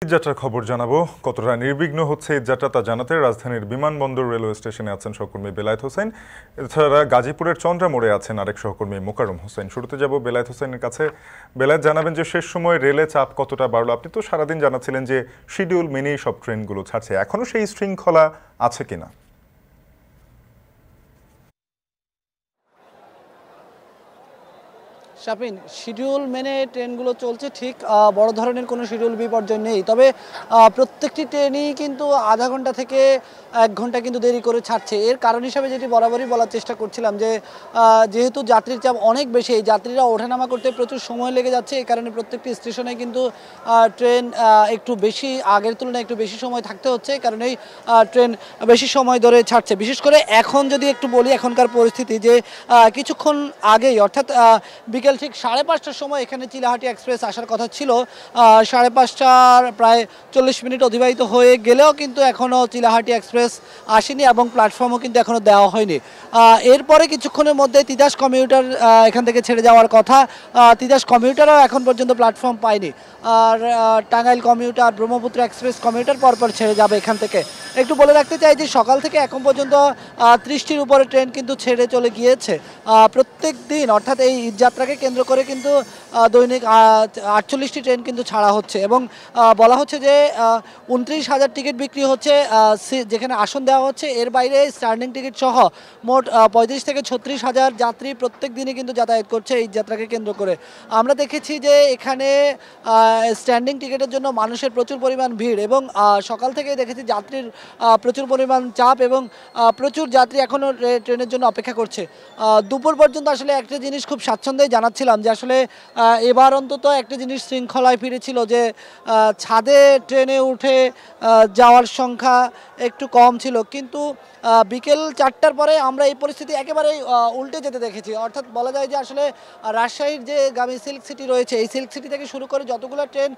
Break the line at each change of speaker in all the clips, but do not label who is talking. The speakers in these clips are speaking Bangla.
যাত্রার খবর জানাবো। কতটা নির্বিঘ্ন হচ্ছে এই যাত্রা তা জানাতে রাজধানীর বিমানবন্দর রেলওয়ে স্টেশনে আছেন সহকর্মী বেলায়েত হোসেন। এছাড়া গাজীপুরের চন্দ্রা মোড়ে আছেন আরেক সহকর্মী মোকাররম হোসেন। শুরুতে যাব বেলায়েত হোসেনের কাছে। বেলায়েত, জানাবেন যে শেষ সময় রেলে চাপ কতটা বাড়লো? আপনি তো সারাদিন জানাচ্ছিলেন যে শিডিউল মেনেই সব ট্রেনগুলো ছাড়ছে, এখনো সেই শৃঙ্খলা আছে কিনা?
শাপিন, শিডিউল মেনে ট্রেনগুলো চলছে ঠিক, বড় ধরনের কোনো শিডিউল বিপর্যয় নেই। তবে প্রত্যেকটি ট্রেনই কিন্তু আধা ঘন্টা থেকে 1 ঘন্টা কিন্তু দেরি করে ছাড়ছে। এর কারণ হিসাবে যেটি বরাবরই বলার চেষ্টা করছিলাম যে যেহেতু যাত্রীর চাপ অনেক বেশি, এই যাত্রীরা ওঠানামা করতে প্রচুর সময় লেগে যাচ্ছে। এই কারণে প্রত্যেকটি স্টেশনে কিন্তু ট্রেন একটু বেশি, আগের তুলনায় একটু বেশি সময় থাকতে হচ্ছে। এই কারণেই ট্রেন বেশি সময় ধরে ছাড়ছে। বিশেষ করে এখন যদি একটু বলি এখনকার পরিস্থিতি, যে কিছুক্ষণ আগেই অর্থাৎ বিকেল ঠিক 5:30টার সময় এখানে চিলাহাটি এক্সপ্রেস আসার কথা ছিল। 5:30টার প্রায় 40 মিনিট অতিবাহিত হয়ে গেলেও কিন্তু এখনও চিলাহাটি এক্সপ্রেস আসেনি এবং প্ল্যাটফর্মও কিন্তু এখনও দেওয়া হয়নি। এরপরে কিছুক্ষণের মধ্যে তিতাস কমিউটার এখান থেকে ছেড়ে যাওয়ার কথা। তিতাস কমিউটারও এখন পর্যন্ত প্ল্যাটফর্ম পায়নি। আর Tangail commuter, Brahmaputra express commuter পরপর ছেড়ে যাবে এখান থেকে। একটু বলে রাখতে চাই যে সকাল থেকে এখন পর্যন্ত 30টির উপরে ট্রেন কিন্তু ছেড়ে চলে গিয়েছে। প্রত্যেক দিন অর্থাৎ এই ঈদযাত্রাকে কেন্দ্র করে কিন্তু দৈনিক 48টি ট্রেন কিন্তু ছাড়া হচ্ছে এবং বলা হচ্ছে যে 29,000 টিকিট বিক্রি হচ্ছে যেখানে আসন দেওয়া হচ্ছে। এর বাইরে স্ট্যান্ডিং টিকিট সহ মোট 35 থেকে 36,000 যাত্রী প্রত্যেক দিনই কিন্তু যাতায়াত করছে এই যাত্রাকে কেন্দ্র করে। আমরা দেখেছি যে এখানে স্ট্যান্ডিং টিকিটের জন্য মানুষের প্রচুর পরিমাণ ভিড় এবং সকাল থেকেই দেখেছি যাত্রীর প্রচুর পরিমাণ চাপ এবং প্রচুর যাত্রী এখনও ট্রেনের জন্য অপেক্ষা করছে। দুপুর পর্যন্ত আসলে একটা জিনিস খুব স্বাচ্ছন্দ্যেই জানাচ্ছিলাম যে আসলে এবার অন্তত একটা জিনিস শৃঙ্খলায় ফিরেছিল, যে ছাদে ট্রেনে উঠে যাওয়ার সংখ্যা একটু কম ছিল, কিন্তু বিকেল 4টার পরে আমরা এই পরিস্থিতি একেবারেই উল্টে যেতে দেখেছি। অর্থাৎ বলা যায় যে আসলে রাজশাহীর যে গামী সিল্ক সিটি রয়েছে, এই সিল্ক সিটি থেকে শুরু করে যতগুলো ট্রেন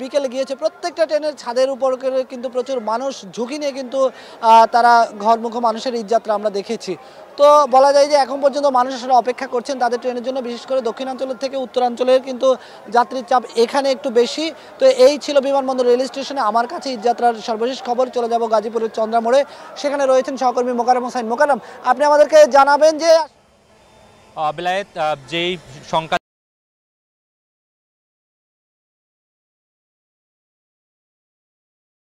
বিকেলে গিয়েছে প্রত্যেকটা ট্রেনের ছাদের উপর কিন্তু প্রচুর মানুষ ঝুঁকি নিয়ে কিন্তু তারা ঘরমুখো মানুষের ঈদযাত্রা আমরা দেখেছি। তো বলা যায় যে এখন পর্যন্ত মানুষ আসলে অপেক্ষা করছেন তাদের ট্রেনের জন্য। বিশেষ করে দক্ষিণাঞ্চলের থেকে উত্তরাঞ্চলের কিন্তু যাত্রীর চাপ এখানে একটু বেশি। তো এই ছিল বিমানবন্দর রেল স্টেশনে আমার কাছে ঈদযাত্রার সর্বশেষ খবর। চলে যাব গাজীপুরের চন্দ্রা মোড়ে, সেখানে রয়েছেন সহকর্মী মোকাররম হোসেন। মোকাররম, আপনি আমাদেরকে জানাবেন যে
বেলায়েত যেই সংখ্যা